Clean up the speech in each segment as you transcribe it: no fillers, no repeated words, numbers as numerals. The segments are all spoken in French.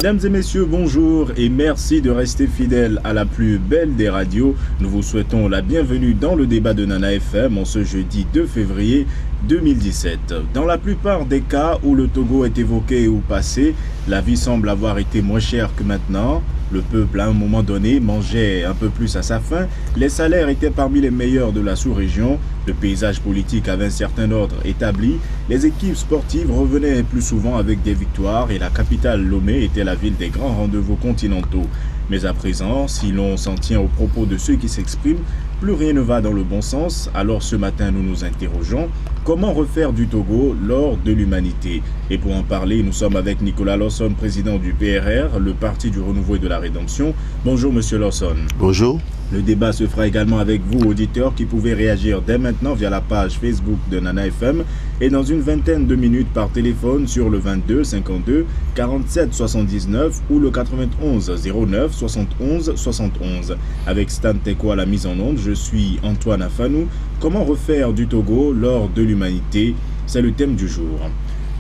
Mesdames et messieurs, bonjour et merci de rester fidèles à la plus belle des radios. Nous vous souhaitons la bienvenue dans le débat de Nana FM en ce jeudi 2 février 2017. Dans la plupart des cas où le Togo est évoqué ou passé, la vie semble avoir été moins chère que maintenant. Le peuple, à un moment donné, mangeait un peu plus à sa faim. Les salaires étaient parmi les meilleurs de la sous-région. Le paysage politique avait un certain ordre établi. Les équipes sportives revenaient plus souvent avec des victoires et la capitale Lomé était la ville des grands rendez-vous continentaux. Mais à présent, si l'on s'en tient aux propos de ceux qui s'expriment, plus rien ne va dans le bon sens. Alors ce matin, nous nous interrogeons, comment refaire du Togo l'or de l'humanité? Et pour en parler, nous sommes avec Nicolas Lawson, président du PRR, le Parti du Renouveau et de la Rédemption. Bonjour Monsieur Lawson. Bonjour. Le débat se fera également avec vous, auditeurs, qui pouvez réagir dès maintenant via la page Facebook de Nana FM et dans une vingtaine de minutes par téléphone sur le 22 52 47 79 ou le 91 09 71 71. Avec Stan Teko à la mise en onde, je suis Antoine Afanou. Comment refaire du Togo l'or de l'humanité? C'est le thème du jour.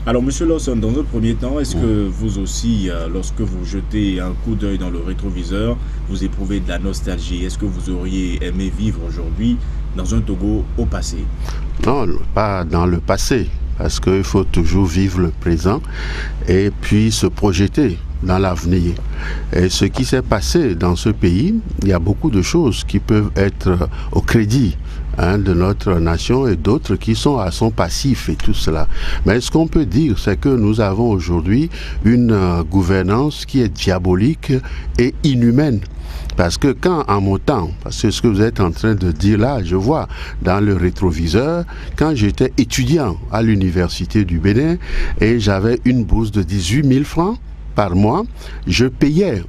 Alors, Monsieur Lawson, dans un premier temps, est-ce que vous aussi, lorsque vous jetez un coup d'œil dans le rétroviseur, vous éprouvez de la nostalgie? Est-ce que vous auriez aimé vivre aujourd'hui dans un Togo au passé? Non, pas dans le passé, parce qu'il faut toujours vivre le présent et puis se projeter dans l'avenir. Et ce qui s'est passé dans ce pays, il y a beaucoup de choses qui peuvent être au crédit de notre nation et d'autres qui sont à son passif et tout cela. Mais ce qu'on peut dire, c'est que nous avons aujourd'hui une gouvernance qui est diabolique et inhumaine. Parce que quand en mon temps, parce que ce que vous êtes en train de dire là, je vois dans le rétroviseur, quand j'étais étudiant à l'université du Bénin et j'avais une bourse de 18 000 francs, par mois, je payais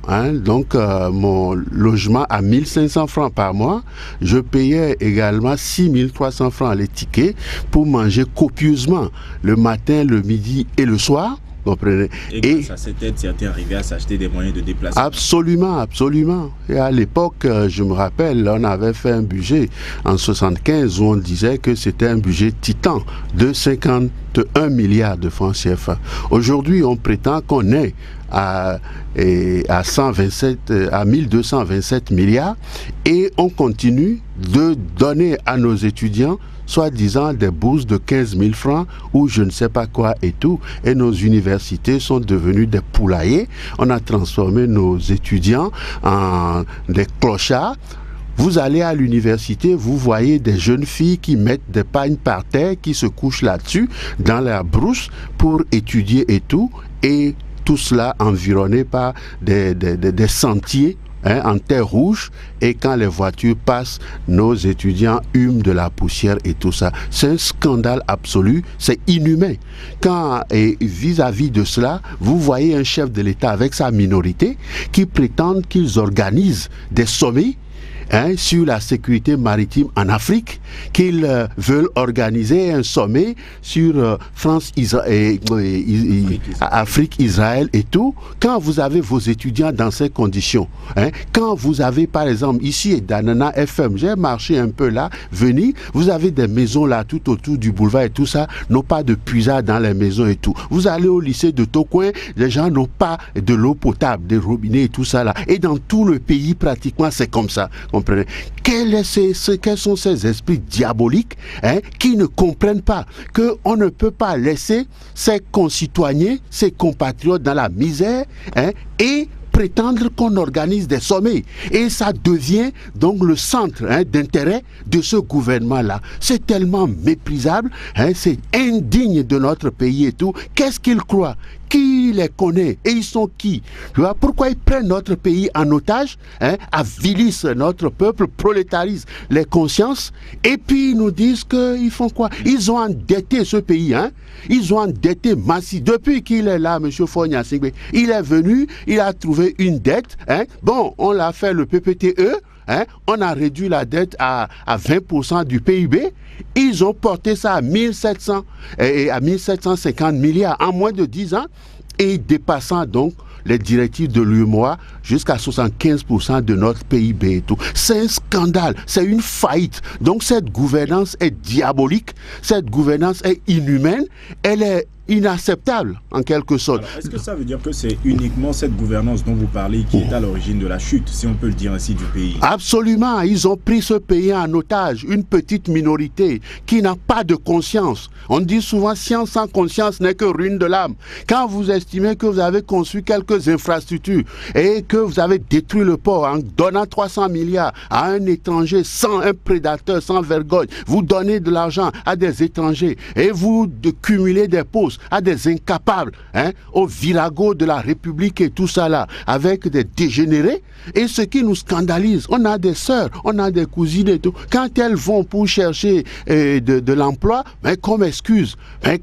mon logement à 1500 francs par mois. Je payais également 6300 francs les tickets pour manger copieusement le matin, le midi et le soir. Comprenez? Et grâce à cette aide, certains arrivaient à s'acheter des moyens de déplacement. Absolument, absolument. Et à l'époque, je me rappelle, on avait fait un budget en 75 où on disait que c'était un budget titan de 51 milliards de francs CFA. Aujourd'hui, on prétend qu'on est à 1227 milliards et on continue de donner à nos étudiants soi-disant des bourses de 15 000 francs ou je ne sais pas quoi et tout. Et nos universités sont devenues des poulaillers. On a transformé nos étudiants en des clochards. Vous allez à l'université, vous voyez des jeunes filles qui mettent des pagnes par terre, qui se couchent là-dessus, dans la brousse, pour étudier et tout. Et tout cela environné par des sentiers en terre rouge, et quand les voitures passent, nos étudiants hument de la poussière et tout ça. C'est un scandale absolu, c'est inhumain. Et vis-à-vis de cela, vous voyez un chef de l'État avec sa minorité qui prétendent qu'ils organisent des sommets sur la sécurité maritime en Afrique, qu'ils veulent organiser un sommet sur Afrique, Israël et tout. Quand vous avez vos étudiants dans ces conditions, quand vous avez par exemple ici dans Nana FM, j'ai marché un peu là, vous avez des maisons là tout autour du boulevard et tout ça, n'ont pas de puisard dans les maisons et tout. Vous allez au lycée de Tokoin, les gens n'ont pas de l'eau potable, des robinets et tout ça là. Et dans tout le pays pratiquement c'est comme ça. Comprenez? Quels sont ces esprits diaboliques qui ne comprennent pas qu'on ne peut pas laisser ses concitoyens, ses compatriotes dans la misère et prétendre qu'on organise des sommets. Et ça devient donc le centre d'intérêt de ce gouvernement-là. C'est tellement méprisable, c'est indigne de notre pays et tout. Qu'est-ce qu'ils croient? Qui les connaît? Et ils sont qui? Tu vois, pourquoi ils prennent notre pays en otage, avilissent notre peuple, prolétarisent les consciences, et puis ils nous disent qu'ils font quoi? Ils ont endetté ce pays, ils ont endetté massivement. Depuis qu'il est là, M. Fogna Singbe, il est venu, il a trouvé une dette, bon, on l'a fait le PPTE, on a réduit la dette à 20% du PIB. Ils ont porté ça à 1700 et à 1750 milliards en moins de 10 ans, et dépassant donc les directives de l'UEMOA jusqu'à 75% de notre PIB et tout. C'est un scandale, c'est une faillite. Donc cette gouvernance est diabolique, cette gouvernance est inhumaine, elle est inacceptable en quelque sorte. Alors, est-ce que ça veut dire que c'est uniquement cette gouvernance dont vous parlez qui est à l'origine de la chute, si on peut le dire ainsi, du pays? Absolument, ils ont pris ce pays en otage, une petite minorité qui n'a pas de conscience. On dit souvent science sans conscience n'est que ruine de l'âme. Quand vous estimez que vous avez construit quelques infrastructures et que vous avez détruit le port en donnant 300 milliards à un étranger sans un prédateur, sans vergogne, vous donnez de l'argent à des étrangers et vous cumulez des postes à des incapables, au virago de la République et tout ça là, avec des dégénérés. Et ce qui nous scandalise, on a des sœurs, on a des cousines et tout. Quand elles vont pour chercher de l'emploi, mais comme excuse,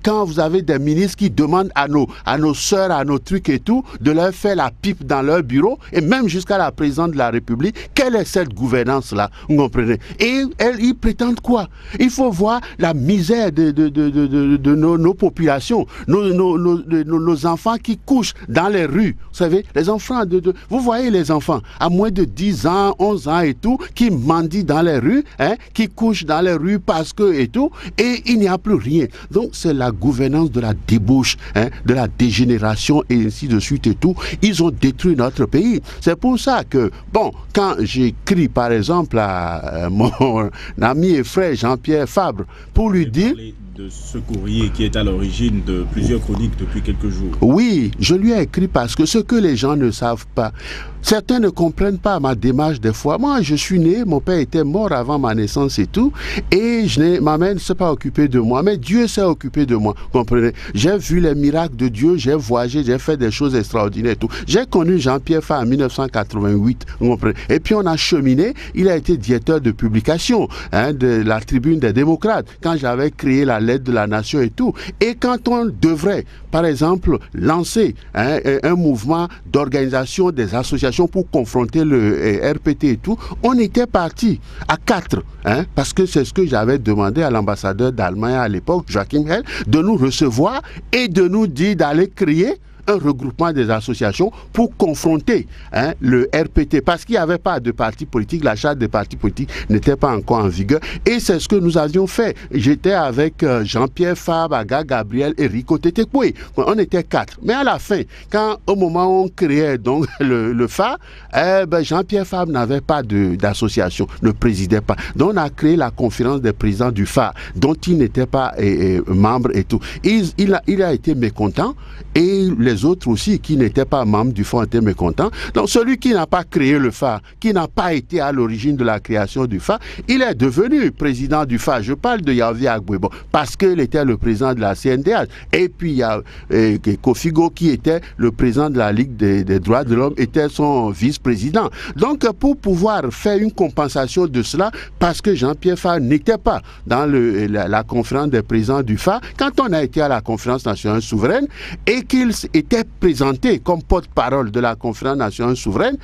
quand vous avez des ministres qui demandent à nos sœurs, à nos trucs et tout, de leur faire la pipe dans leur bureau, et même jusqu'à la présidente de la République, quelle est cette gouvernance-là? Vous comprenez? Et ils prétendent quoi? Il faut voir la misère de nos populations, nos enfants qui couchent dans les rues. Vous savez, les enfants, vous voyez les enfants à moins de 10 ans, 11 ans et tout, qui mendient dans les rues, qui couchent dans les rues parce que et tout, et il n'y a plus rien. Donc c'est la gouvernance de la débauche, de la dégénération et ainsi de suite et tout. Ils ont détruit notre pays. C'est pour ça que, bon, quand j'écris par exemple à mon ami et frère Jean-Pierre Fabre pour lui dire... de ce courrier qui est à l'origine de plusieurs chroniques depuis quelques jours. Oui, je lui ai écrit parce que ce que les gens ne savent pas, certains ne comprennent pas ma démarche des fois. Moi, je suis né, mon père était mort avant ma naissance et tout, et ma mère ne s'est pas occupée de moi, mais Dieu s'est occupé de moi, comprenez? J'ai vu les miracles de Dieu, j'ai voyagé, j'ai fait des choses extraordinaires et tout. J'ai connu Jean-Pierre Fabre en 1988, comprenez? Et puis on a cheminé, il a été directeur de publication de la Tribune des démocrates, quand j'avais créé la lettre de la nation et tout. Et quand on devrait, par exemple, lancer un mouvement d'organisation des associations pour confronter le RPT et tout, on était parti à 4, parce que c'est ce que j'avais demandé à l'ambassadeur d'Allemagne à l'époque, Joachim Hell, de nous recevoir et de nous dire d'aller créer un regroupement des associations pour confronter le RPT, parce qu'il n'y avait pas de parti politique, la charte des partis politiques n'était pas encore en vigueur, et c'est ce que nous avions fait. J'étais avec Jean-Pierre Fabre, Aga Gabriel et Rico Tetekwe. On était 4. Mais à la fin, quand au moment où on créait donc le FA, Jean-Pierre Fabre n'avait pas d'association, ne présidait pas. Donc on a créé la conférence des présidents du FA, dont il n'était pas membre et tout. Il a été mécontent, et les autres aussi qui n'étaient pas membres du FA étaient mécontents. Donc celui qui n'a pas créé le FA, qui n'a pas été à l'origine de la création du FA, il est devenu président du FA. Je parle de Yaovi Agbouebo, parce qu'il était le président de la CNDH. Et puis il y a Kofigo qui était le président de la Ligue des droits de l'homme, était son vice-président. Donc pour pouvoir faire une compensation de cela, parce que Jean-Pierre Fabre n'était pas dans la conférence des présidents du FA, quand on a été à la conférence nationale souveraine, et qu'il était présenté comme porte-parole de la conférence nationale souveraine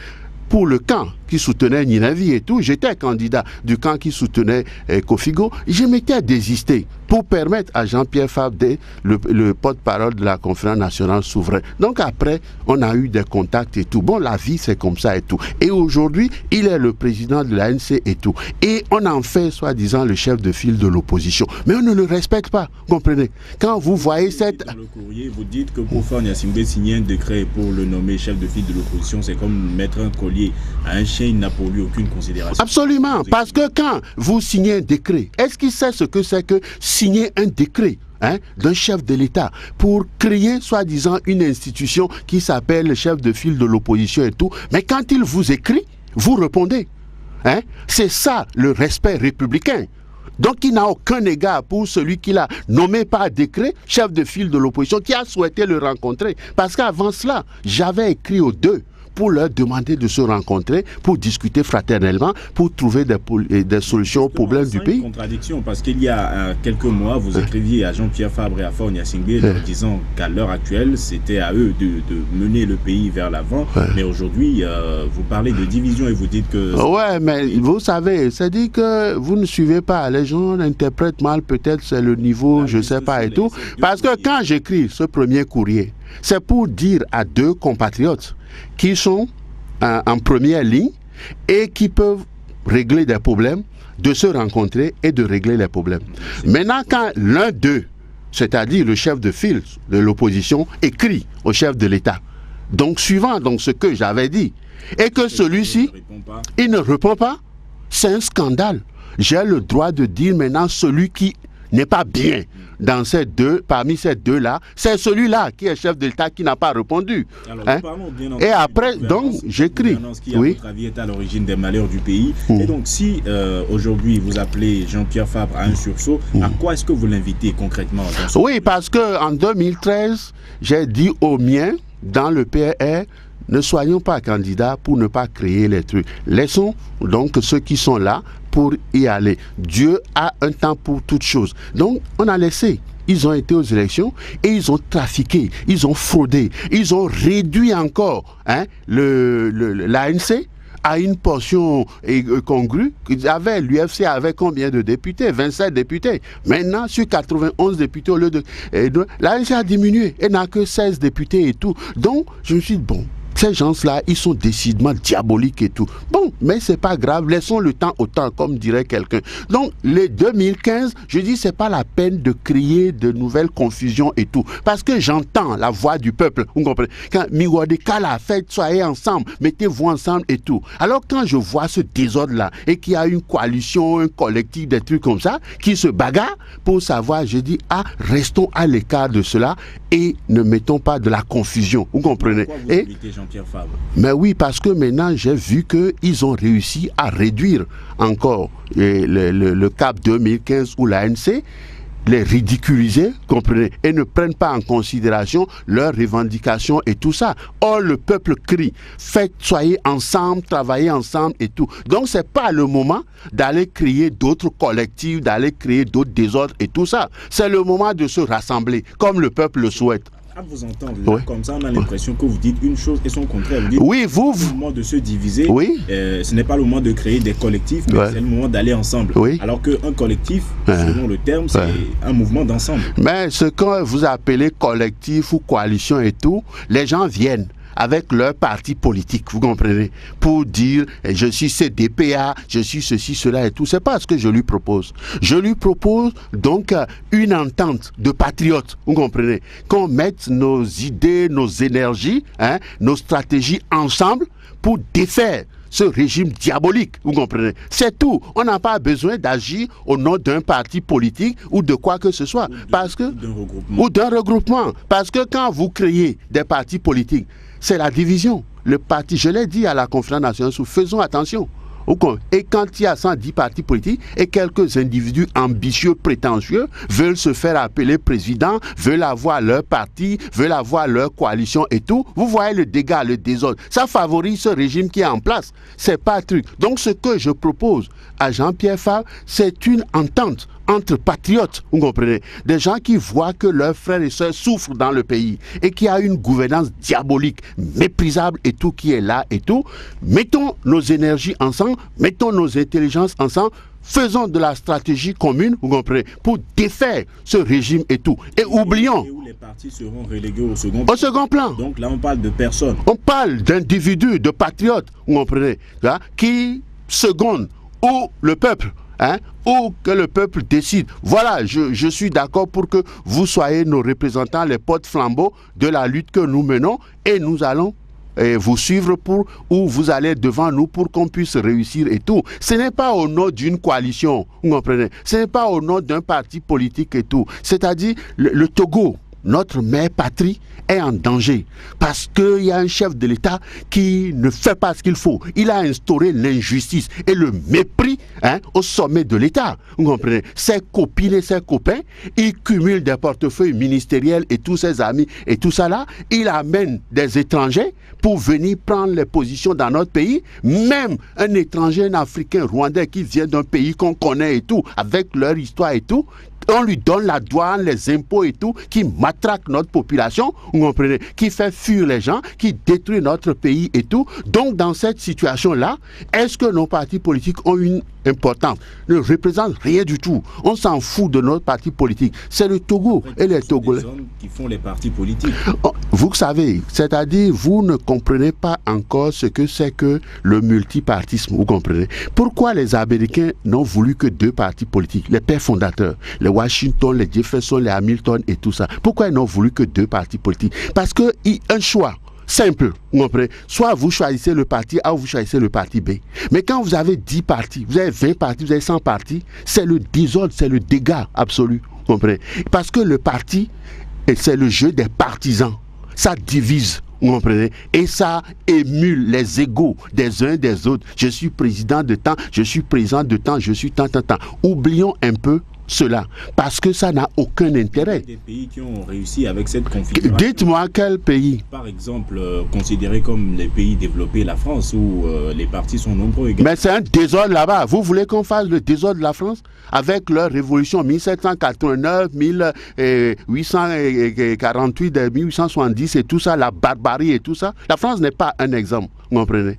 pour le camp qui soutenait Ninavi et tout, j'étais candidat du camp qui soutenait Kofigo, je m'étais désisté pour permettre à Jean-Pierre Fabre d'être le porte-parole de la conférence nationale souveraine. Donc après, on a eu des contacts et tout. Bon, la vie c'est comme ça et tout. Et aujourd'hui, il est le président de l'ANC et tout. Et on en fait soi-disant le chef de file de l'opposition. Mais on ne le respecte pas, comprenez? Quand vous voyez cette... Dans le courrier, vous dites que pour Faure Gnassingbé signer un décret pour le nommer chef de file de l'opposition, c'est comme mettre un collier à un chien, il n'a pour lui aucune considération. Absolument, parce que quand vous signez un décret, est-ce qu'il sait ce que c'est que signer un décret d'un chef de l'État pour créer soi-disant une institution qui s'appelle le chef de file de l'opposition et tout, mais quand il vous écrit, vous répondez. C'est ça le respect républicain. Donc il n'a aucun égard pour celui qui l'a nommé par décret chef de file de l'opposition, qui a souhaité le rencontrer. Parce qu'avant cela, j'avais écrit aux deux pour leur demander de se rencontrer, pour discuter fraternellement, pour trouver des solutions aux problèmes du pays. Une contradiction, parce qu'il y a quelques mois, vous écriviez à Jean-Pierre Fabre et à Faure Gnassingbé leur disant qu'à l'heure actuelle, c'était à eux de mener le pays vers l'avant. Mais aujourd'hui, vous parlez de division et vous dites que... Ouais, mais vous savez, c'est dit que vous ne suivez pas. Les gens interprètent mal, peut-être c'est le niveau, je ne sais pas et tout. Parce que quand j'écris ce premier courrier, c'est pour dire à deux compatriotes qui sont en première ligne et qui peuvent régler des problèmes, de se rencontrer et de régler les problèmes. Maintenant, quand l'un d'eux c'est-à-dire le chef de file de l'opposition, écrit au chef de l'État. Donc, suivant donc, ce que j'avais dit, et que celui-ci, il ne répond pas, c'est un scandale. J'ai le droit de dire maintenant celui qui n'est pas bien dans ces deux, parmi ces deux-là, c'est celui-là qui est chef de l'État qui n'a pas répondu. Alors, hein? Et après, donc, j'écris. Qui, à votre avis, est à l'origine des malheurs du pays. Et donc, si aujourd'hui vous appelez Jean-Pierre Fabre à un sursaut, à quoi est-ce que vous l'invitez concrètement dans Oui, parce qu'en 2013, j'ai dit aux miens, dans le PRR, ne soyons pas candidats pour ne pas créer les trucs. Laissons donc ceux qui sont là pour y aller. Dieu a un temps pour toutes choses. Donc, on a laissé. Ils ont été aux élections et ils ont trafiqué, ils ont fraudé, ils ont réduit encore l'ANC à une portion congrue. L'UFC avait combien de députés? 27 députés. Maintenant, sur 91 députés, au lieu de... l'ANC a diminué. Elle n'a que 16 députés et tout. Donc, je me suis dit, bon, ces gens-là, ils sont décidément diaboliques et tout. Bon, mais c'est pas grave, laissons le temps au temps, comme dirait quelqu'un. Donc, les 2015, je dis, c'est pas la peine de créer de nouvelles confusions et tout. Parce que j'entends la voix du peuple, vous comprenez? Quand Miwadeka l'a fait, soyez ensemble, mettez-vous ensemble et tout. Alors, quand je vois ce désordre-là, et qu'il y a une coalition, un collectif, des trucs comme ça, qui se bagarrent pour savoir, je dis, restons à l'écart de cela et ne mettons pas de la confusion, vous comprenez? Et Jean-Pierre Fabre. Mais oui, parce que maintenant, j'ai vu qu'ils ont réussi à réduire encore le cap 2015 où l'ANC les ridiculiser, comprenez, et ne prennent pas en considération leurs revendications et tout ça. Or, le peuple crie, soyez ensemble, travaillez ensemble et tout. Donc, c'est pas le moment d'aller créer d'autres collectifs, d'aller créer d'autres désordres et tout ça. C'est le moment de se rassembler, comme le peuple le souhaite. À vous entendre, là, comme ça, on a l'impression que vous dites une chose et son contraire. Vous dites, c'est le moment de se diviser. Ce n'est pas le moment de créer des collectifs, mais c'est le moment d'aller ensemble. Alors qu'un collectif, selon le terme, c'est un mouvement d'ensemble. Mais ce que vous appelez collectif ou coalition et tout, les gens viennent avec leur parti politique, vous comprenez, pour dire je suis CDPA, je suis ceci, cela et tout. C'est pas ce que je lui propose. Je lui propose donc une entente de patriotes, vous comprenez, qu'on mette nos idées, nos énergies, nos stratégies ensemble pour défaire ce régime diabolique, vous comprenez. C'est tout. On n'a pas besoin d'agir au nom d'un parti politique ou de quoi que ce soit. Ou d'un regroupement. Parce que quand vous créez des partis politiques, c'est la division. Le parti, je l'ai dit à la conférence nationale, faisons attention. Et quand il y a 110 partis politiques et quelques individus ambitieux, prétentieux, veulent se faire appeler président, veulent avoir leur parti, veulent avoir leur coalition et tout, vous voyez le dégât, le désordre. Ça favorise ce régime qui est en place. C'est pas un truc. Donc ce que je propose à Jean-Pierre Fabre, c'est une entente entre patriotes, vous comprenez, des gens qui voient que leurs frères et sœurs souffrent dans le pays et qu'il y a une gouvernance diabolique, méprisable et tout qui est là et tout. Mettons nos énergies ensemble, mettons nos intelligences ensemble, faisons de la stratégie commune, vous comprenez, pour défaire ce régime et tout. Et oublions. Et où les partis seront relégués au second plan. Au second plan. Donc là, on parle de personnes. On parle d'individus, de patriotes, vous comprenez, là, qui secondent ou le peuple. Ou que le peuple décide. Voilà, je suis d'accord pour que vous soyez nos représentants, les porte-flambeaux de la lutte que nous menons et nous allons vous suivre ou vous allez devant nous pour qu'on puisse réussir et tout. Ce n'est pas au nom d'une coalition, vous comprenez. Ce n'est pas au nom d'un parti politique et tout. C'est-à-dire, le Togo, notre mère patrie, est en danger parce qu'il y a un chef de l'État qui ne fait pas ce qu'il faut. Il a instauré l'injustice et le mépris au sommet de l'État. Vous comprenez? Ses copines et ses copains, il cumule des portefeuilles ministériels et tous ses amis et tout ça là. Il amène des étrangers pour venir prendre les positions dans notre pays. Même un étranger, un Africain, Rwandais qui vient d'un pays qu'on connaît et tout, avec leur histoire et tout, on lui donne la douane, les impôts et tout, qui matraque notre population, vous comprenez, qui fait fuir les gens, qui détruit notre pays et tout. Donc, dans cette situation-là, est-ce que nos partis politiques ont une importance? Ne représentent rien du tout. On s'en fout de notre parti politique. C'est le Togo et les Togolais. Ce sont des hommes qui font les partis politiques. Vous savez, c'est-à-dire, vous ne comprenez pas encore ce que c'est que le multipartisme, vous comprenez. Pourquoi les Américains n'ont voulu que deux partis politiques, les pères fondateurs, les Washington, les Jefferson, les Hamilton et tout ça. Pourquoi ils n'ont voulu que 2 partis politiques? Parce que un choix simple, vous comprenez? Soit vous choisissez le parti A ou vous choisissez le parti B. Mais quand vous avez 10 partis, vous avez 20 partis, vous avez 100 partis, c'est le désordre, c'est le dégât absolu, vous comprenez? Parce que le parti, c'est le jeu des partisans. Ça divise, vous comprenez? Et ça émule les égos des uns des autres. Je suis président de temps, je suis président de temps, je suis tant. Oublions un peu cela, parce que ça n'a aucun intérêt. Il y a des pays qui ont réussi avec cette configuration. Dites-moi quel pays? Par exemple, considérés comme les pays développés, la France, où les partis sont nombreux également. Mais c'est un désordre là-bas. Vous voulez qu'on fasse le désordre de la France avec leur révolution 1789, 1848, 1870 et tout ça, la barbarie et tout ça? La France n'est pas un exemple, vous comprenez?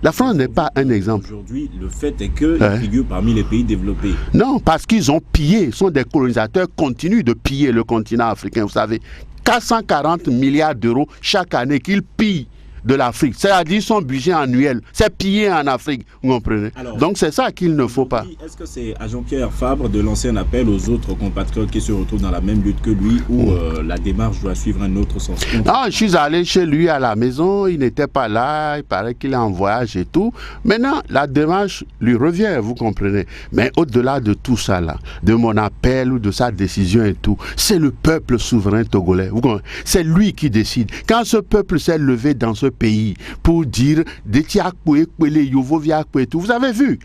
La France n'est pas un exemple. Aujourd'hui, le fait est qu'ils figurent parmi les pays développés. Non, parce qu'ils ont pillé, sont des colonisateurs, continuent de piller le continent africain, vous savez. 440 milliards d'euros chaque année qu'ils pillent de l'Afrique. C'est-à-dire son budget annuel. C'est pillé en Afrique, vous comprenez? Alors, donc c'est ça qu'il ne faut pas. Est-ce que c'est à Jean-Pierre Fabre de lancer un appel aux autres compatriotes qui se retrouvent dans la même lutte que lui, ou la démarche doit suivre un autre sens? Non, je suis allé chez lui à la maison, il n'était pas là, il paraît qu'il est en voyage et tout. Maintenant, la démarche lui revient, vous comprenez? Mais au-delà de tout ça là, de mon appel ou de sa décision et tout, c'est le peuple souverain togolais, vous comprenez? C'est lui qui décide. Quand ce peuple s'est levé dans ce pays pour dire vous avez vu,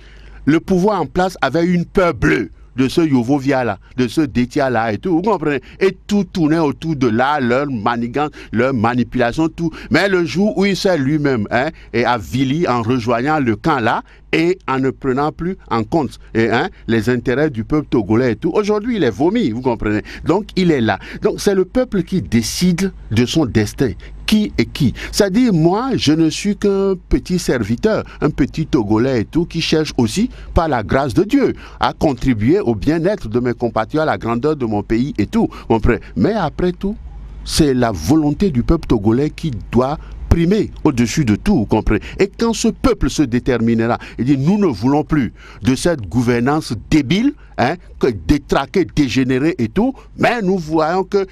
le pouvoir en place avait une peur bleue de ce Yovovia là, de ce Détia là et tout, vous comprenez? Et tout tournait autour de là, leur manigance, leur manipulation, tout. Mais le jour où il s'est lui-même et a vili en rejoignant le camp là et en ne prenant plus en compte les intérêts du peuple togolais et tout, aujourd'hui il est vomi, vous comprenez? Donc il est là. Donc c'est le peuple qui décide de son destin. Qui est qui? C'est-à-dire, moi, je ne suis qu'un petit serviteur, un petit Togolais et tout, qui cherche aussi, par la grâce de Dieu, à contribuer au bien-être de mes compatriotes, à la grandeur de mon pays et tout. Mais après tout, c'est la volonté du peuple togolais qui doit primer au-dessus de tout, vous comprenez? Et quand ce peuple se déterminera, il dit, nous ne voulons plus de cette gouvernance débile, détraquée, dégénérée et tout, mais nous voyons que,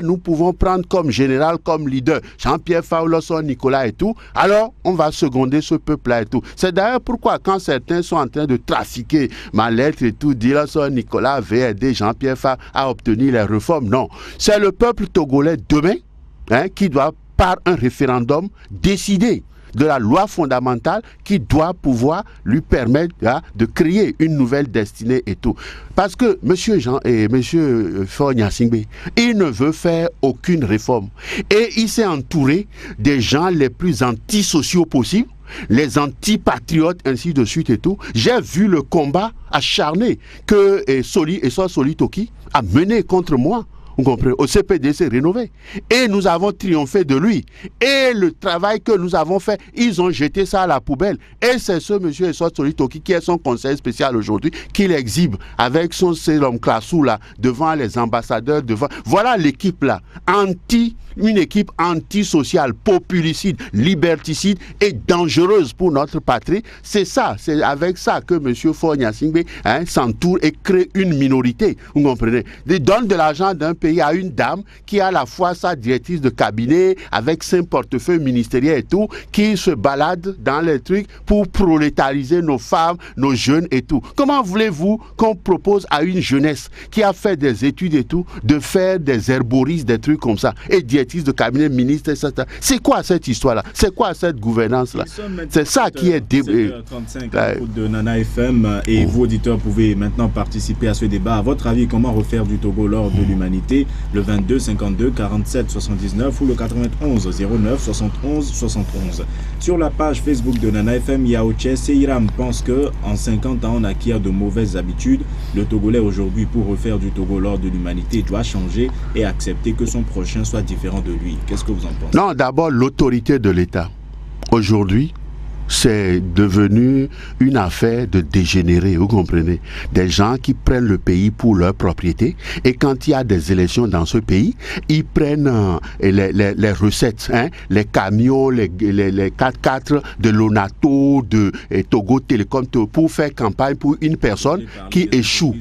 nous pouvons prendre comme général, comme leader, Jean-Pierre Faure, Nicolas et tout, alors on va seconder ce peuple-là et tout. C'est d'ailleurs pourquoi, quand certains sont en train de trafiquer ma lettre et tout, dire Nicolas avait aidé Jean-Pierre Faure à obtenir les réformes, non. C'est le peuple togolais demain, qui doit par un référendum décider de la loi fondamentale qui doit pouvoir lui permettre de créer une nouvelle destinée et tout. Parce que M. Jean et M. Faure Gnassingbé, il ne veut faire aucune réforme. Et il s'est entouré des gens les plus antisociaux possibles, les antipatriotes, ainsi de suite et tout. J'ai vu le combat acharné que Soli Toki a mené contre moi. Vous comprenez? Au CPDC rénové. Et nous avons triomphé de lui. Et le travail que nous avons fait, ils ont jeté ça à la poubelle. Et c'est ce monsieur Essot Solitoki qui est son conseiller spécial aujourd'hui, qui l'exhibe avec son sérum classou là, devant les ambassadeurs, devant. Voilà l'équipe là. Une équipe antisociale, populicide, liberticide et dangereuse pour notre patrie. C'est ça, c'est avec ça que M. Faure Gnassingbé s'entoure et crée une minorité. Vous comprenez? Il donne de l'argent d'un pays à une dame qui a à la fois sa directrice de cabinet avec 5 portefeuilles ministériels et tout, qui se balade dans les trucs pour prolétariser nos femmes, nos jeunes et tout. Comment voulez-vous qu'on propose à une jeunesse qui a fait des études et tout, de faire des herboristes, des trucs comme ça, et de cabinet, ministre, etc. C'est quoi cette histoire-là? C'est quoi cette gouvernance-là? C'est ça qui est... 7h35 de Nana FM et vous, auditeurs, pouvez maintenant participer à ce débat. À votre avis, comment refaire du Togo l'or de l'humanité? Le 22 52 47 79 ou le 91 09 71 71. Sur la page Facebook de Nana FM, Yaoche Seiram pense que en 50 ans, on acquiert de mauvaises habitudes. Le Togolais aujourd'hui, pour refaire du Togo l'or de l'humanité, doit changer et accepter que son prochain soit différent de lui. Qu'est-ce que vous en pensez? Non, d'abord, l'autorité de l'État. Aujourd'hui, c'est devenu une affaire de dégénérés, vous comprenez? Des gens qui prennent le pays pour leur propriété, et quand il y a des élections dans ce pays, ils prennent les recettes, hein, les camions, les 4x4 de Lonato, de Togo Télécom, pour faire campagne pour une personne qui échoue,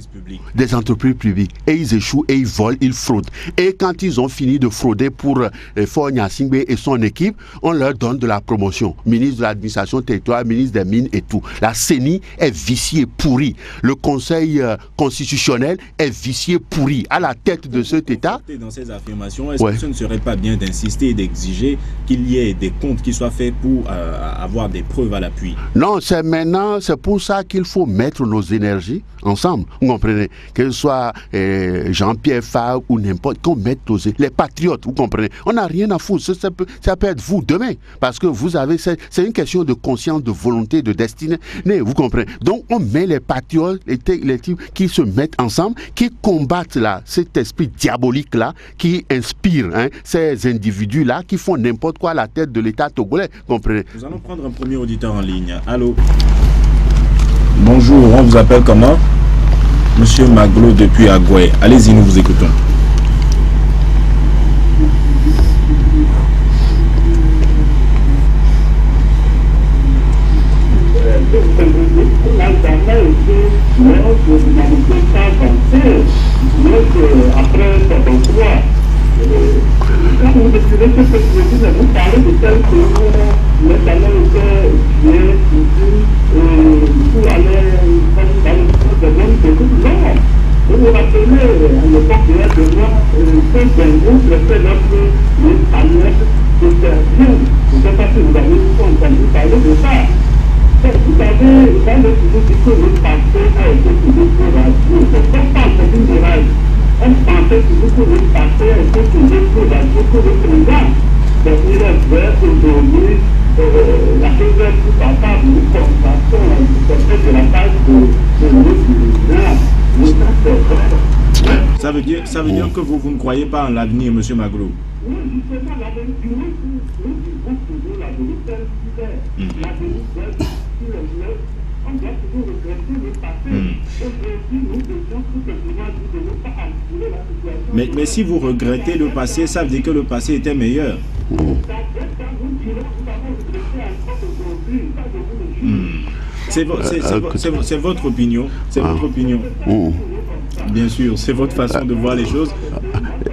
des entreprises publiques. Et ils échouent, et ils volent, ils fraudent. Et quand ils ont fini de frauder pour Faure Gnassingbé et son équipe, on leur donne de la promotion. Ministre de l'administration territoriale, ministre des mines et tout. La CENI est viciée, pourrie. Le Conseil constitutionnel est vicié, pourri. À la tête de cet État. Dans ces affirmations, est-ce que ce ne serait pas bien d'insister et d'exiger qu'il y ait des comptes qui soient faits pour avoir des preuves à l'appui? Non, c'est maintenant, c'est pour ça qu'il faut mettre nos énergies ensemble. Vous comprenez? Que ce soit Jean-Pierre Fabre ou n'importe, qu'on mette les patriotes, vous comprenez? On n'a rien à foutre. Ça peut être vous demain. Parce que vous avez, c'est une question de conscience, de volonté, de destinée. Vous comprenez? Donc, on met les patriotes, les types qui se mettent ensemble, qui combattent là, cet esprit diabolique-là, qui inspire ces individus-là, qui font n'importe quoi à la tête de l'État togolais. Vous comprenez? Nous allons prendre un premier auditeur en ligne. Allô? Bonjour, on vous appelle comment? Monsieur Maglo depuis Agoué. Allez-y, nous vous écoutons. Après quand vous décidez que ce président, vous parlez de tel que les salaires étaient tués, pour aller dans le cours de l'homme, c'est tout. Non. Vous vous rappelez, à l'époque de l'État, ces Bengo préfèrent notre les salaires de servir. Je ne sais pas si vous avez entendu parler de ça. Vous savez, dans le sujet que le passé a été publié pour la vie, c'est pas une mirage. On pensait toujours que le passé a été publié pour la vie, pour le président. Donc il est vrai qu'aujourd'hui, la chose est tout capable de constater de la part de notre président. Ça veut dire que vous ne croyez pas en l'avenir, M. Maglo? Oui, justement, l'avenir, vous toujours la vérité, l'avenir, on doit toujours regretter le passé. Aujourd'hui, nous devons tout simplement nous ne pas annuler la situation. Mais si vous regrettez le passé, ça veut dire que le passé était meilleur. C'est votre opinion. C'est votre opinion. Bien sûr, c'est votre façon de voir les choses.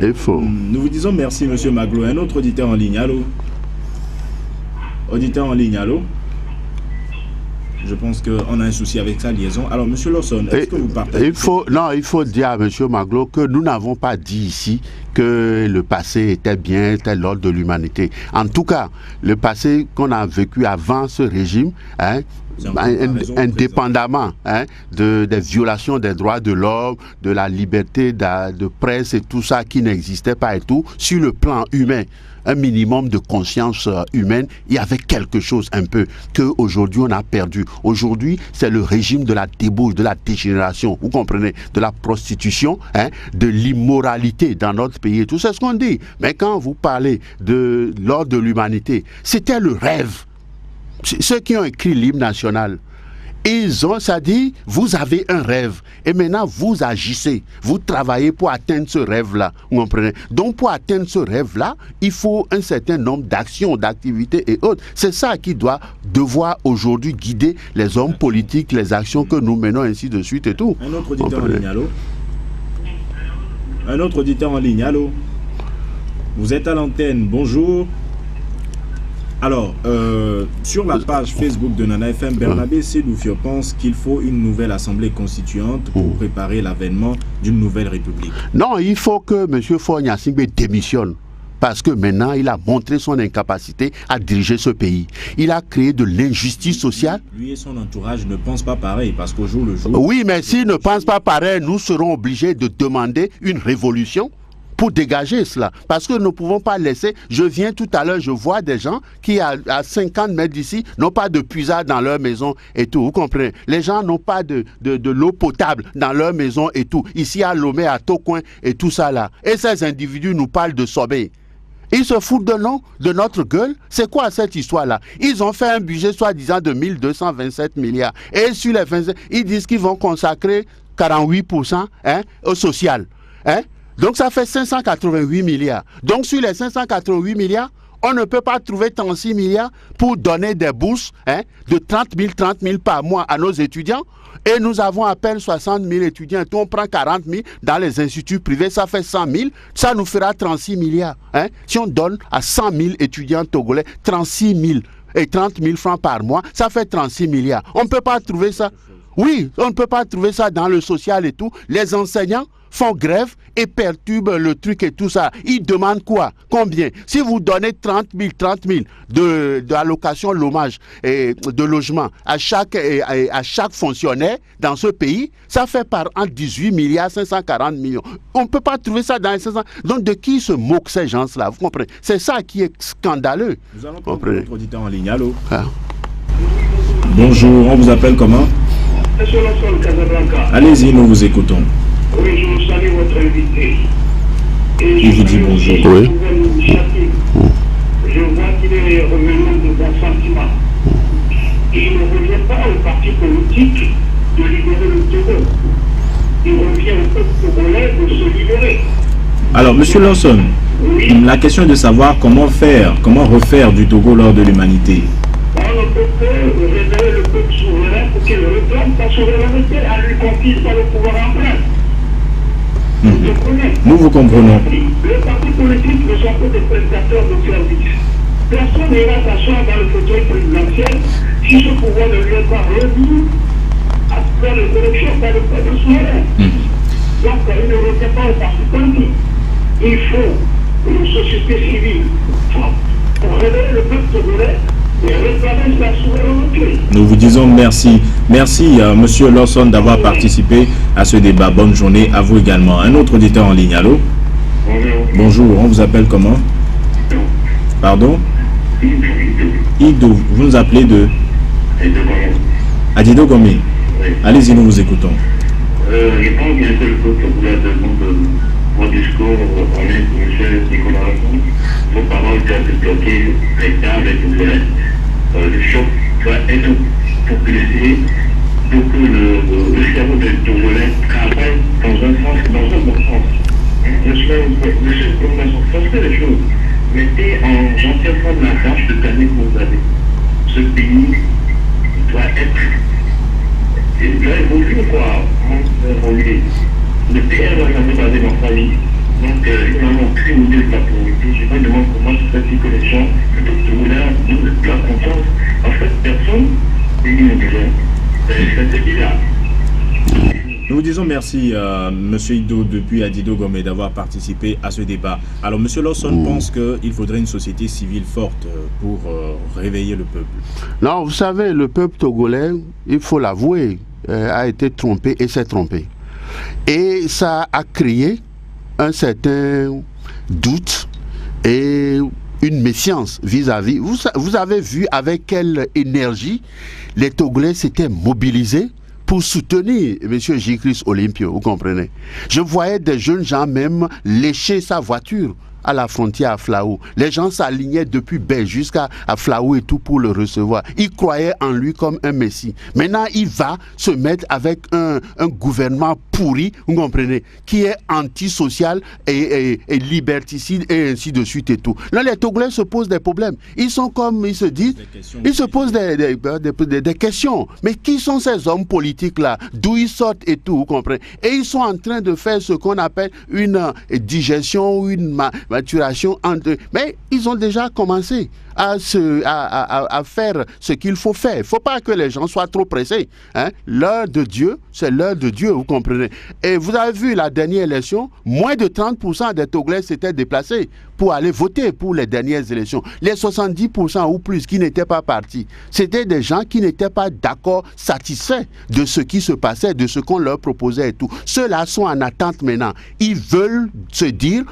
Il faut. Nous vous disons merci, M. Maglo. Un autre auditeur en ligne, allô? Auditeur en ligne, allô? Je pense qu'on a un souci avec sa liaison. Alors, M. Lawson, est-ce que vous partagez? Il faut dire à M. Maglo que nous n'avons pas dit ici que le passé était bien, était l'ordre de l'humanité. En tout cas, le passé qu'on a vécu avant ce régime, indépendamment des violations des droits de l'homme, de la liberté de presse et tout ça qui n'existait pas et tout, sur le plan humain, un minimum de conscience humaine, il y avait quelque chose un peu qu'aujourd'hui on a perdu. Aujourd'hui, c'est le régime de la débauche, de la dégénération, vous comprenez, de la prostitution, de l'immoralité dans notre pays. Tout c'est ce qu'on dit. Mais quand vous parlez de l'ordre de l'humanité, c'était le rêve. Ceux qui ont écrit l'hymne national, ça dit, vous avez un rêve et maintenant vous agissez, vous travaillez pour atteindre ce rêve-là, vous comprenez? Donc pour atteindre ce rêve-là, il faut un certain nombre d'actions, d'activités et autres. C'est ça qui doit devoir aujourd'hui guider les hommes politiques, les actions que nous menons ainsi de suite et tout. Un autre auditeur en ligne, allô? Un autre auditeur en ligne, allô? Vous êtes à l'antenne, bonjour. Alors, sur la page Facebook de Nana FM, Bernabé Sedoufio pense qu'il faut une nouvelle assemblée constituante pour préparer l'avènement d'une nouvelle république. Non, il faut que M. Faure Gnassingbé démissionne. Parce que maintenant, il a montré son incapacité à diriger ce pays. Il a créé de l'injustice sociale. Lui et son entourage ne pensent pas pareil, parce qu'au jour le jour... Oui, mais s'ils ne pensent pas pareil, nous serons obligés de demander une révolution pour dégager cela. Parce que nous ne pouvons pas laisser... Je viens tout à l'heure, je vois des gens qui, à 50 mètres d'ici, n'ont pas de puisard dans leur maison et tout. Vous comprenez? Les gens n'ont pas de l'eau potable dans leur maison et tout. Ici, à Lomé, à Tocoin et tout ça là. Et ces individus nous parlent de Sobé. Ils se foutent de notre gueule. C'est quoi cette histoire-là? Ils ont fait un budget soi-disant de 1227 milliards. Et sur les 27, ils disent qu'ils vont consacrer 48% au social. Donc ça fait 588 milliards. Donc sur les 588 milliards, on ne peut pas trouver 36 milliards pour donner des bourses de 30 000 par mois à nos étudiants. Et nous avons à peine 60 000 étudiants. On prend 40 000 dans les instituts privés, ça fait 100 000. Ça nous fera 36 milliards. Si on donne à 100 000 étudiants togolais 36 000 et 30 000 francs par mois, ça fait 36 milliards. On ne peut pas trouver ça. Oui, on ne peut pas trouver ça dans le social et tout. Les enseignants font grève et perturbent le truc et tout ça. Ils demandent quoi? Combien? Si vous donnez 30 000 d'allocation l'hommage et de logement à chaque fonctionnaire dans ce pays, ça fait par an 18 milliards 540 millions. On ne peut pas trouver ça dans les 500. Donc de qui se moquent ces gens-là? Vous comprenez? C'est ça qui est scandaleux. Nous allons prendre notre auditeur en ligne. Allô? Bonjour, on vous appelle comment? Allez-y, nous vous écoutons. Oui, je vous salue votre invité. Il vous dit bonjour. Oui. Je vois qu'il est revenu de bons sentiments. Il ne revient pas au parti politique de libérer le Togo. Il revient au peuple togolais de se libérer. Alors, Monsieur Lawson, la question est de savoir comment refaire du Togo lors de l'humanité. On ne peut que révéler le peuple souverain pour qu'il réclame sa souveraineté à lui conquise par le pouvoir en place. Nous vous comprenons. Les partis politiques ne sont que des prestateurs de services. Personne n'ira s'asseoir dans le fauteuil présidentiel si ce pouvoir ne lui est pas remis après les élections par le peuple souverain. Donc, il ne revient pas aux partis politiques. Il faut une société civile pour révéler le peuple togolais et réclamer sa souveraineté. Nous vous disons merci. Merci, Monsieur Lawson, d'avoir participé à ce débat. Bonne journée à vous également. Un autre auditeur en ligne, allô? Bonjour, on vous appelle comment? Pardon? Ido, vous nous appelez de? Adido Gomé. Allez-y, nous vous écoutons. Je pense bien que le peuple demande mon discours en ligne de M. Nicolas Lawson. Vos paroles doivent débloquer les cas avec le choc doit être popularisé pour que le cerveau des Togolais travaille dans un sens, dans un bon sens. Monsieur le Président, forcez les choses. Mettez en entièrement de la tâche de gagner que vous avez. Ce pays doit être. Il doit évoluer quoi? Évoluer. Le PR doit jamais basé dans sa vie. Donc, ils n'en ont aucune idée de la priorité. Je me demande comment se fait-il que les gens, plutôt que de vouloir nous de la confiance, en fait, personne n'est besoin. C'est bizarre. Nous vous disons merci, Monsieur Ido, depuis Adido Gomé, d'avoir participé à ce débat. Alors, Monsieur Lawson pense qu'il faudrait une société civile forte pour réveiller le peuple. Non, vous savez, le peuple togolais, il faut l'avouer, a été trompé et s'est trompé. Et ça a créé un certain doute et une méfiance vis-à-vis. Vous avez vu avec quelle énergie les Togolais s'étaient mobilisés pour soutenir M. J-Chris Olympio, vous comprenez? Je voyais des jeunes gens même lécher sa voiture à la frontière à Flaou. Les gens s'alignaient depuis Belge jusqu'à Flaou et tout pour le recevoir. Ils croyaient en lui comme un messie. Maintenant, il va se mettre avec un gouvernement pourri, vous comprenez, qui est antisocial et liberticide et ainsi de suite et tout. Là, les Togolais se posent des problèmes. Ils sont comme, ils se disent, ils se posent des questions. Mais qui sont ces hommes politiques-là? D'où ils sortent et tout, vous comprenez? Et ils sont en train de faire ce qu'on appelle une digestion ou une maturation entre eux. Mais ils ont déjà commencé à faire ce qu'il faut faire. Il ne faut pas que les gens soient trop pressés. L'heure de Dieu, c'est l'heure de Dieu, vous comprenez. Et vous avez vu la dernière élection, moins de 30% des Togolais s'étaient déplacés pour aller voter pour les dernières élections. Les 70% ou plus qui n'étaient pas partis, c'était des gens qui n'étaient pas d'accord, satisfaits de ce qui se passait, de ce qu'on leur proposait et tout. Ceux-là sont en attente maintenant. Ils veulent se dire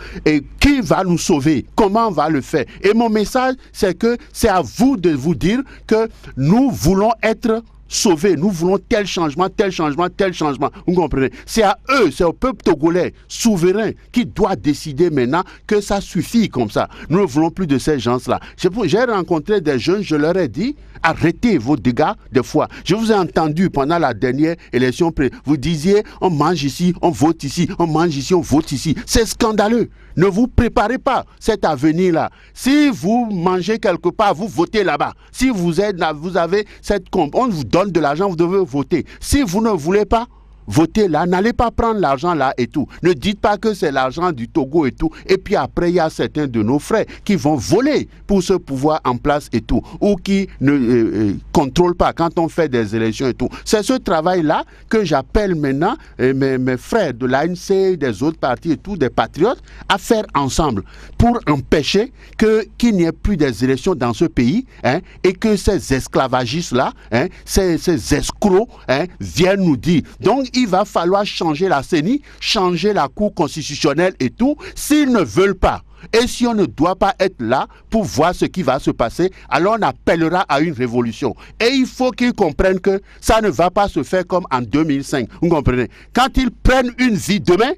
qui va nous sauver, comment on va le faire. Et mon message, c'est que c'est à vous de vous dire que nous voulons être sauver, nous voulons tel changement, tel changement, tel changement. Vous comprenez? C'est à eux, c'est au peuple togolais souverain qui doit décider maintenant que ça suffit comme ça. Nous ne voulons plus de ces gens-là. J'ai rencontré des jeunes, je leur ai dit, arrêtez vos dégâts de foi. Je vous ai entendu pendant la dernière élection, vous disiez, on mange ici, on vote ici, on mange ici, on vote ici. C'est scandaleux. Ne vous préparez pas cet avenir-là. Si vous mangez quelque part, vous votez là-bas. Si vous avez cette compte, on vous donne de l'argent, vous devez voter. Si vous ne voulez pas, votez là, n'allez pas prendre l'argent là et tout. Ne dites pas que c'est l'argent du Togo et tout. Et puis après, il y a certains de nos frères qui vont voler pour ce pouvoir en place et tout. Ou qui ne contrôlent pas quand on fait des élections et tout. C'est ce travail-là que j'appelle maintenant mes frères de l'ANC, des autres partis et tout, des patriotes, à faire ensemble pour empêcher qu'il n'y ait plus des élections dans ce pays, hein, et que ces esclavagistes-là, hein, ces escrocs, hein, viennent nous dire. Donc, il va falloir changer la CENI, changer la Cour constitutionnelle et tout, s'ils ne veulent pas. Et si on ne doit pas être là pour voir ce qui va se passer, alors on appellera à une révolution. Et il faut qu'ils comprennent que ça ne va pas se faire comme en 2005. Vous comprenez? Quand ils prennent une vie demain,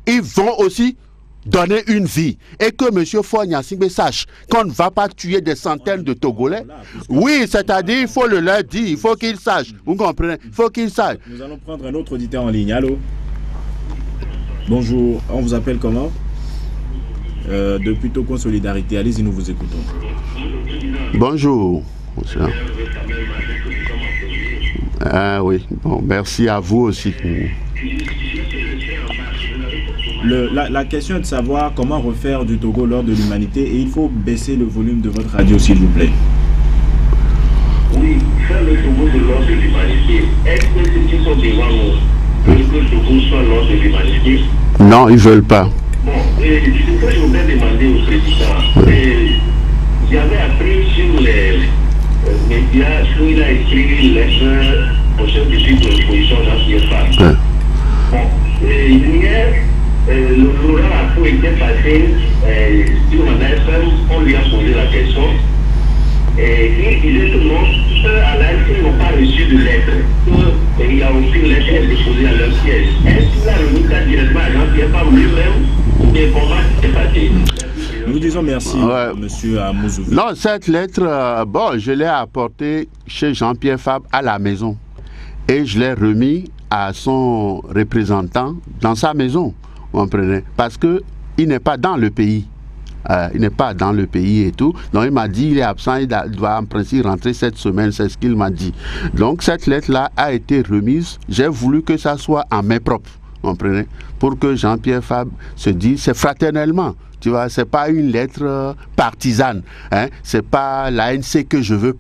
ils vont aussi donner une vie. Et que M. Fogna Singbe sache qu'on ne va pas tuer des centaines de Togolais. Oui, c'est-à-dire, il faut le leur dire, il faut qu'ils sachent. Vous comprenez? Il faut qu'ils sachent. Nous allons prendre un autre auditeur en ligne. Allô? Bonjour, on vous appelle comment? Depuis Toko Solidarité, allez-y, nous vous écoutons. Bonjour. Ah oui, bon, merci à vous aussi. La question est de savoir comment refaire du Togo l'or de l'humanité, et il faut baisser le volume de votre radio, s'il vous plaît. Oui, faire le Togo de l'or de l'humanité. Est-ce que ceux qui sont devant nous veulent que le Togo soit l'or de l'humanité? Non, ils ne veulent pas. Bon, et ce que je voudrais demander au président, j'avais appris sur les médias qu'il a écrit une lettre au chef du site de l'opposition Jean-Pierre Fabre. Bon, hier, le journal a tout été passé sur Nana FM, on lui a posé la question. Et il disait que non, à l'ANC n'ont pas reçu de lettre, qu'il n'y a aucune lettre déposée à leur siège. Est-ce qu'il a remis ça directement à Jean-Pierre Fabre lui-même, ou bien comment c'est passé? Nous disons merci, monsieur Amouzouvi. Non, cette lettre, bon, je l'ai apportée chez Jean-Pierre Fabre à la maison. Et je l'ai remis à son représentant dans sa maison, vous comprenez? Parce qu'il n'est pas dans le pays. Il n'est pas dans le pays et tout. Donc il m'a dit il est absent, il doit en principe rentrer cette semaine, c'est ce qu'il m'a dit. Donc cette lettre-là a été remise. J'ai voulu que ça soit en main propre, vous comprenez? Pour que Jean-Pierre Fabre se dise, c'est fraternellement. Tu vois, c'est pas une lettre partisane, hein? C'est pas l'ANC que je veux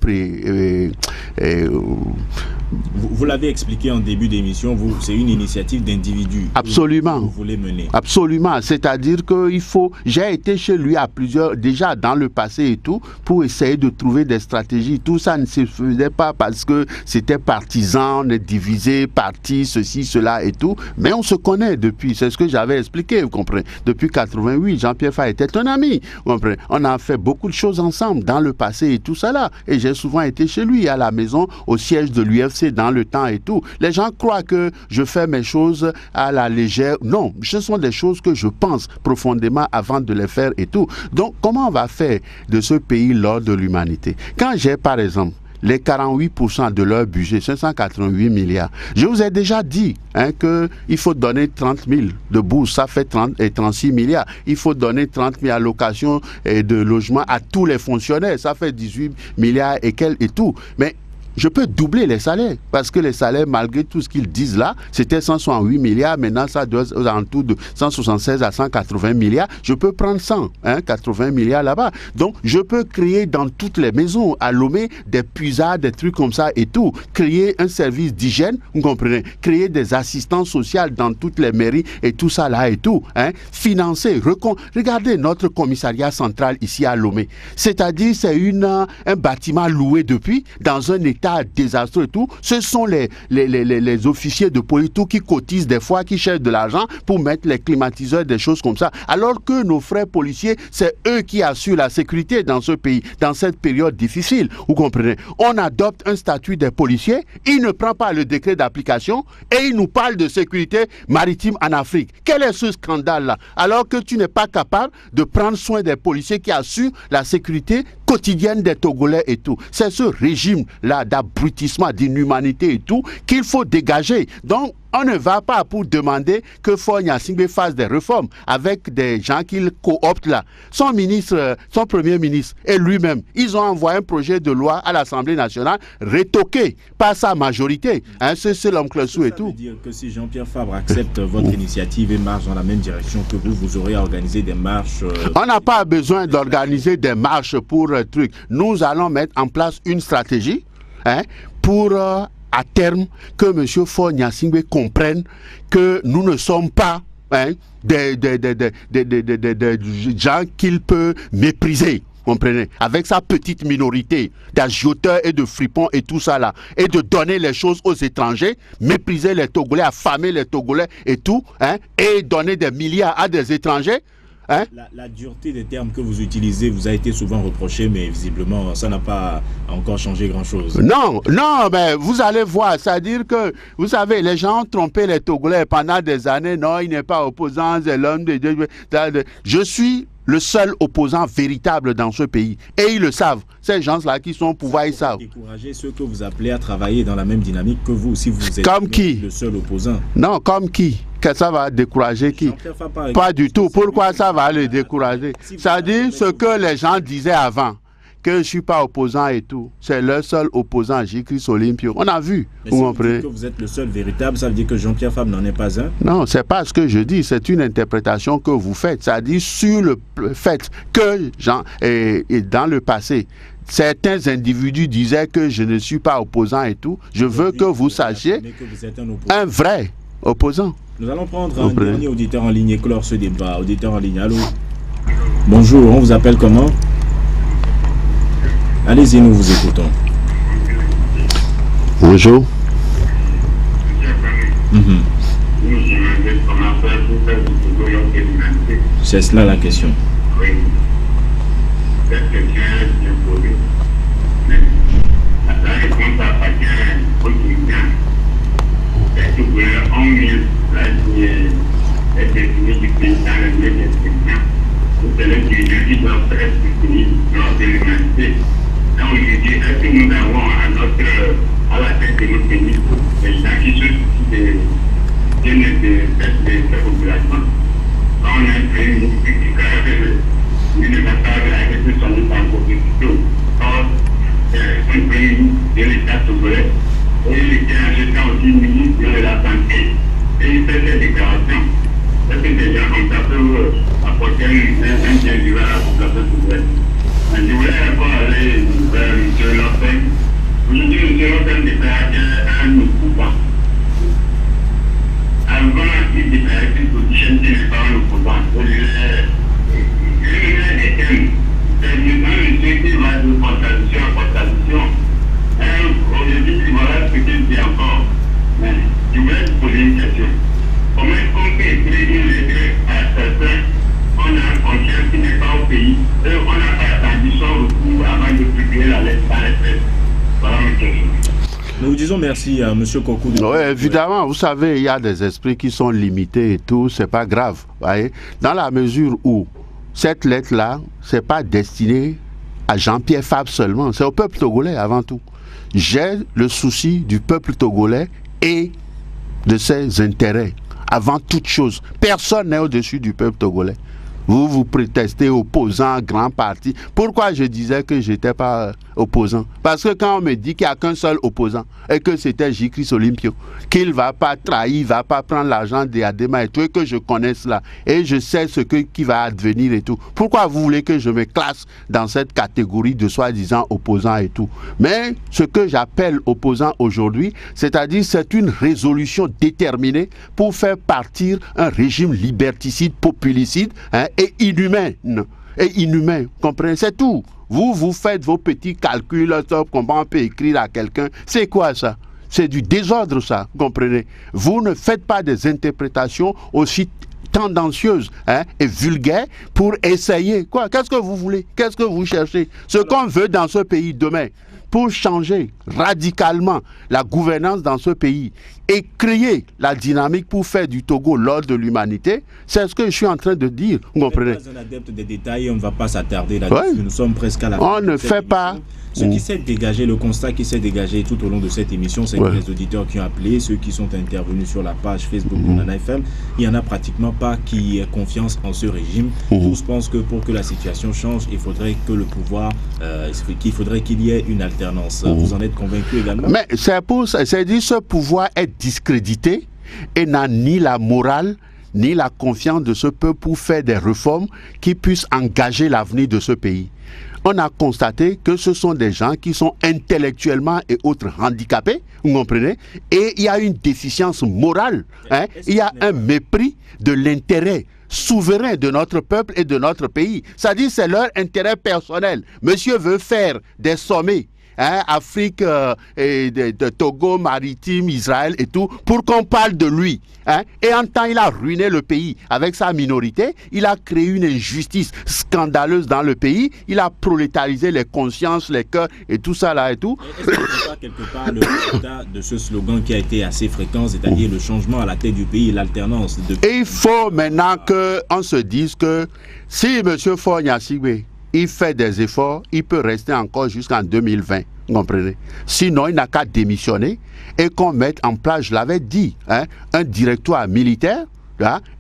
Vous l'avez expliqué en début d'émission, c'est une initiative d'individus. Absolument. Que vous voulez mener. Absolument. C'est-à-dire qu'il faut. J'ai été chez lui à plusieurs, déjà dans le passé et tout, pour essayer de trouver des stratégies. Tout ça ne se faisait pas parce que c'était partisan, on est divisé, parti, ceci, cela et tout. Mais on se connaît depuis. C'est ce que j'avais expliqué, vous comprenez. Depuis 88, Jean-Pierre Fabre était un ami. Vous comprenez. On a fait beaucoup de choses ensemble dans le passé et tout ça là. Et j'ai souvent été chez lui à la maison, au siège de l'UFC dans le temps et tout. Les gens croient que je fais mes choses à la légère. Non, ce sont des choses que je pense profondément avant de les faire et tout. Donc, comment on va faire de ce pays l'or de l'humanité? Quand j'ai, par exemple, les 48% de leur budget, 588 milliards. Je vous ai déjà dit qu'il faut donner 30 000 de bourses, ça fait 36 milliards. Il faut donner 30 000 allocations de logement à tous les fonctionnaires, ça fait 18 milliards et tout. Mais je peux doubler les salaires, parce que les salaires, malgré tout ce qu'ils disent là, c'était 168 milliards, maintenant ça doit être en tout de 176 à 180 milliards. Je peux prendre 80 milliards là-bas. Donc, je peux créer dans toutes les maisons, à Lomé, des puisards, des trucs comme ça et tout. Créer un service d'hygiène, vous comprenez? Créer des assistances sociales dans toutes les mairies et tout ça là et tout. Financer, regardez notre commissariat central ici à Lomé. C'est-à-dire, c'est un bâtiment loué depuis, dans un état résultats désastreux et tout, ce sont les officiers de police tout qui cotisent des fois, qui cherchent de l'argent pour mettre les climatiseurs, des choses comme ça. Alors que nos frères policiers, c'est eux qui assurent la sécurité dans ce pays, dans cette période difficile. Vous comprenez? On adopte un statut des policiers, il ne prend pas le décret d'application et il nous parle de sécurité maritime en Afrique. Quel est ce scandale-là? Alors que tu n'es pas capable de prendre soin des policiers qui assurent la sécurité quotidienne des Togolais et tout. C'est ce régime-là d'abrutissement, d'inhumanité et tout qu'il faut dégager. Donc, on ne va pas pour demander que Faure Gnassingbé fasse des réformes avec des gens qu'il coopte là. Son ministre, son premier ministre et lui-même, ils ont envoyé un projet de loi à l'Assemblée nationale retoqué par sa majorité. Hein, c'est l'homme Clessou et tout. Ça veut dire que si Jean-Pierre Fabre accepte votre initiative et marche dans la même direction que vous aurez organisé des marches... On n'a pas besoin d'organiser des marches pour truc. Nous allons mettre en place une stratégie pour... à terme, que M. Faure Gnassingbé comprenne que nous ne sommes pas des gens qu'il peut mépriser, comprenez, avec sa petite minorité d'agioteurs et de fripons et tout ça là, et de donner les choses aux étrangers, mépriser les Togolais, affamer les Togolais et tout, et donner des milliards à des étrangers. La dureté des termes que vous utilisez vous a été souvent reprochée, mais visiblement, ça n'a pas encore changé grand-chose. Non, mais vous allez voir, c'est-à-dire que, vous savez, les gens ont trompé les Togolais pendant des années. Non, il n'est pas opposant, c'est l'homme de Dieu. Je suis le seul opposant véritable dans ce pays. Et ils le savent. Ces gens-là qui sont au pouvoir, ils savent. Décourager ceux que vous appelez à travailler dans la même dynamique que vous, si vous êtes comme qui? Le seul opposant. Non, comme qui? Que ça va décourager qui? Pas du tout. Pourquoi ça va le décourager? C'est-à-dire ce que les gens disaient avant, que je ne suis pas opposant et tout. C'est le seul opposant, Jésus-Christ Olympio. On a vu. Mais si vous dites que vous êtes le seul véritable, ça veut dire que Jean-Pierre Fabre n'en est pas un? Non, c'est pas ce que je dis. C'est une interprétation que vous faites. C'est-à-dire sur le fait que dans le passé, certains individus disaient que je ne suis pas opposant et tout. Je veux que vous sachiez un vrai opposant. Nous allons prendre un dernier auditeur en ligne et clore ce débat. Auditeur en ligne, allô? Bonjour, on vous appelle comment? Allez-y, nous vous écoutons. Bonjour. C'est cela la question. Oui. Cette question est bien posée. Mais la réponse appartient aux Tunisiens. Les Togolais ont mis la définition du pays dans le milieu des Tunisiens. C'est les Tunisiens qui doivent respecter leur l'humanité. Donc aujourd'hui, est-ce que nous avons à la tête de notre pays des gens qui se soucient de cette population? On a un pays qui ne va pas arrêter son état en constitution. Or, c'est un pays de l'État togolais et qui a jeté aussi ministre de la Santé. Et il fait des déclarations. Est-ce que des gens comme ça peuvent apporter un bien durable à la population togolaise? Je voulais encore aller vers M. Lopin. Aujourd'hui, M. Lopin déclare un opposant. Avant, il déclarait qu'une position n'est pas un opposant. Il y a des thèmes. C'est un monsieur qui va de contradiction en contradiction. Aujourd'hui, il va respecter le dit encore. Mais je voulais te poser une question. Comment est-ce qu'on peut écrire une lettre à certains? On a conscience qu'il n'est pas au pays et on n'a pas attendu son recours avant de publier la lettre dans les presse. Voilà mes questions. Nous vous disons merci à M. Kokou. Oui, évidemment, vous savez, il y a des esprits qui sont limités et tout, c'est pas grave. Voyez, dans la mesure où cette lettre-là, c'est pas destiné à Jean-Pierre Fabre seulement, c'est au peuple togolais avant tout. J'ai le souci du peuple togolais et de ses intérêts. Avant toute chose, personne n'est au-dessus du peuple togolais. Vous prétestez opposant, grand parti. Pourquoi je disais que je n'étais pas opposant? Parce que quand on me dit qu'il n'y a qu'un seul opposant et que c'était Jésus-Christ Olympio, qu'il ne va pas trahir, il ne va pas prendre l'argent des Adema et tout, et que je connais cela, et je sais qui va advenir et tout. Pourquoi vous voulez que je me classe dans cette catégorie de soi-disant opposant et tout? Mais ce que j'appelle opposant aujourd'hui, c'est-à-dire c'est une résolution déterminée pour faire partir un régime liberticide, populicide, et inhumaine. et inhumain, comprenez, c'est tout. Vous faites vos petits calculs, comment on peut écrire à quelqu'un, c'est quoi ça? C'est du désordre ça, comprenez. Vous ne faites pas des interprétations aussi tendancieuses et vulgaires pour essayer, quoi? Qu'est-ce que vous voulez? Qu'est-ce que vous cherchez? Ce qu'on veut dans ce pays demain, pour changer radicalement la gouvernance dans ce pays et créer la dynamique pour faire du Togo l'ordre de l'humanité, c'est ce que je suis en train de dire, vous comprenez? Pas un adepte des détails, on ne va pas s'attarder là-dessus, nous sommes presque à la fin. On ne fait pas... Ce qui s'est dégagé, le constat qui s'est dégagé tout au long de cette émission, c'est que les auditeurs qui ont appelé, ceux qui sont intervenus sur la page Facebook de Nana FM, il n'y en a pratiquement pas qui aient confiance en ce régime. Tous pensent que pour que la situation change, il faudrait que le pouvoir, qu'il y ait une alternance. Vous en êtes convaincu également? Mais c'est pour ça, c'est dit ce pouvoir est discrédité et n'a ni la morale ni la confiance de ce peuple pour faire des réformes qui puissent engager l'avenir de ce pays. On a constaté que ce sont des gens qui sont intellectuellement et autres handicapés, vous comprenez, et il y a une déficience morale, il y a un mépris de l'intérêt souverain de notre peuple et de notre pays. C'est-à-dire c'est leur intérêt personnel. Monsieur veut faire des sommets, Afrique, de Togo, Maritime, Israël et tout, pour qu'on parle de lui. Et en temps, il a ruiné le pays avec sa minorité, il a créé une injustice scandaleuse dans le pays, il a prolétarisé les consciences, les cœurs et tout ça là et tout. Est-ce que c'est pas quelque part le résultat de ce slogan qui a été assez fréquent, c'est-à-dire le changement à la tête du pays, l'alternance de... Et il faut maintenant qu'on se dise que si M. Fogna Sigbe il fait des efforts, il peut rester encore jusqu'en 2020, vous comprenez? Sinon, il n'a qu'à démissionner et qu'on mette en place, je l'avais dit, un directoire militaire,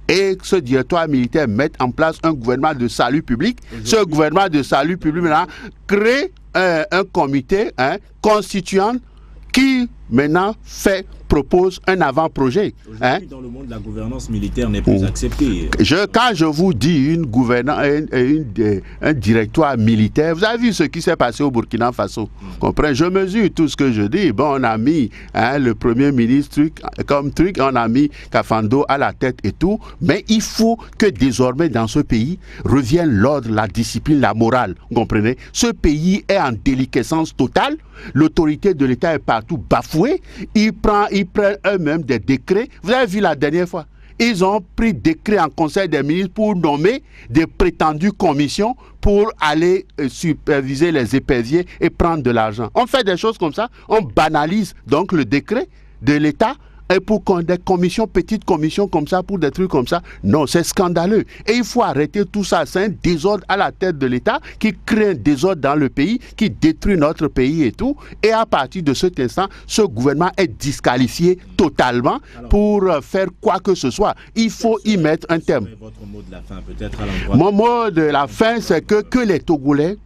et que ce directoire militaire mette en place un gouvernement de salut public. Ce gouvernement de salut public, maintenant, crée un comité constituant qui, maintenant, propose un avant-projet. Aujourd'hui, dans le monde, la gouvernance militaire n'est plus acceptée. Quand je vous dis un directoire militaire, vous avez vu ce qui s'est passé au Burkina Faso. Comprenez? Je mesure tout ce que je dis. Bon, on a mis le premier ministre on a mis Kafando à la tête et tout, mais il faut que désormais dans ce pays revienne l'ordre, la discipline, la morale. Vous comprenez? Ce pays est en déliquescence totale. L'autorité de l'État est partout bafouée. Ils prennent eux-mêmes des décrets. Vous avez vu la dernière fois, ils ont pris décret en conseil des ministres pour nommer des prétendues commissions pour aller superviser les éperviers et prendre de l'argent. On fait des choses comme ça, on banalise donc le décret de l'État. Et pour des commissions, petites commissions comme ça, pour des trucs comme ça, non, c'est scandaleux. Et il faut arrêter tout ça. C'est un désordre à la tête de l'État qui crée un désordre dans le pays, qui détruit notre pays et tout. Et à partir de cet instant, ce gouvernement est disqualifié totalement pour faire quoi que ce soit. Il faut y mettre un terme. Votre mot de la fin, peut-être à l'endroit. Mon mot de la fin, c'est que les Togolais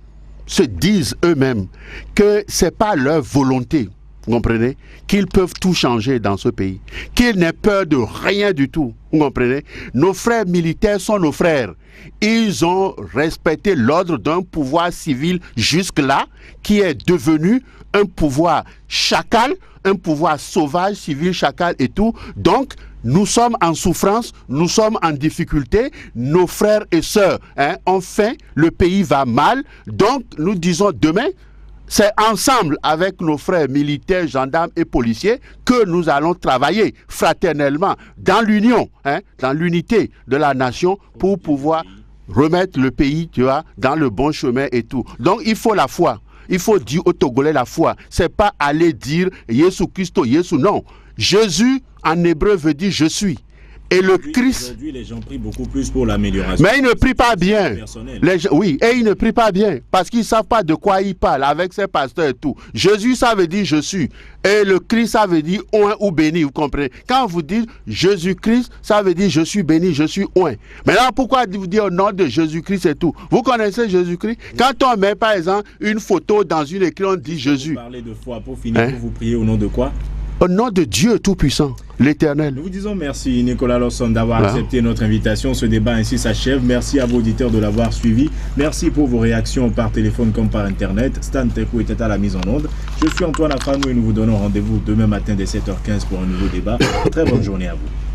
se disent eux-mêmes que ce n'est pas leur volonté. Vous comprenez? Qu'ils peuvent tout changer dans ce pays. Qu'ils n'aient peur de rien du tout. Vous comprenez? Nos frères militaires sont nos frères. Ils ont respecté l'ordre d'un pouvoir civil jusque-là, qui est devenu un pouvoir chacal, un pouvoir sauvage, civil, chacal et tout. Donc, nous sommes en souffrance, nous sommes en difficulté, nos frères et sœurs ont faim, le pays va mal. Donc, nous disons demain, c'est ensemble avec nos frères militaires, gendarmes et policiers que nous allons travailler fraternellement dans l'union, dans l'unité de la nation pour pouvoir remettre le pays, tu vois, dans le bon chemin et tout. Donc il faut la foi. Il faut dire aux Togolais la foi. C'est pas aller dire Jésus Christ, Jésus, non. Jésus en hébreu veut dire je suis. Et le Christ... Aujourd'hui, les gens prient beaucoup plus pour l'amélioration. Mais ils ne prient pas bien. Oui, et ils ne prient pas bien. Parce qu'ils ne savent pas de quoi ils parlent avec ses pasteurs et tout. Jésus, ça veut dire je suis. Et le Christ, ça veut dire oint ou béni, vous comprenez? Quand vous dites Jésus-Christ, ça veut dire je suis béni, je suis oint. Maintenant, pourquoi vous dire au nom de Jésus-Christ et tout? Vous connaissez Jésus-Christ? Quand on met, par exemple, une photo dans une écrit, on dit Jésus. Vous parlez de foi. Pour finir, vous priez au nom de quoi? Au nom de Dieu Tout-Puissant, l'Éternel. Nous vous disons merci, Nicolas Lawson, d'avoir accepté notre invitation. Ce débat ainsi s'achève. Merci à vos auditeurs de l'avoir suivi. Merci pour vos réactions par téléphone comme par Internet. Stan Tekou était à la mise en onde. Je suis Antoine Afanou et nous vous donnons rendez-vous demain matin dès 7h15 pour un nouveau débat. Très bonne journée à vous.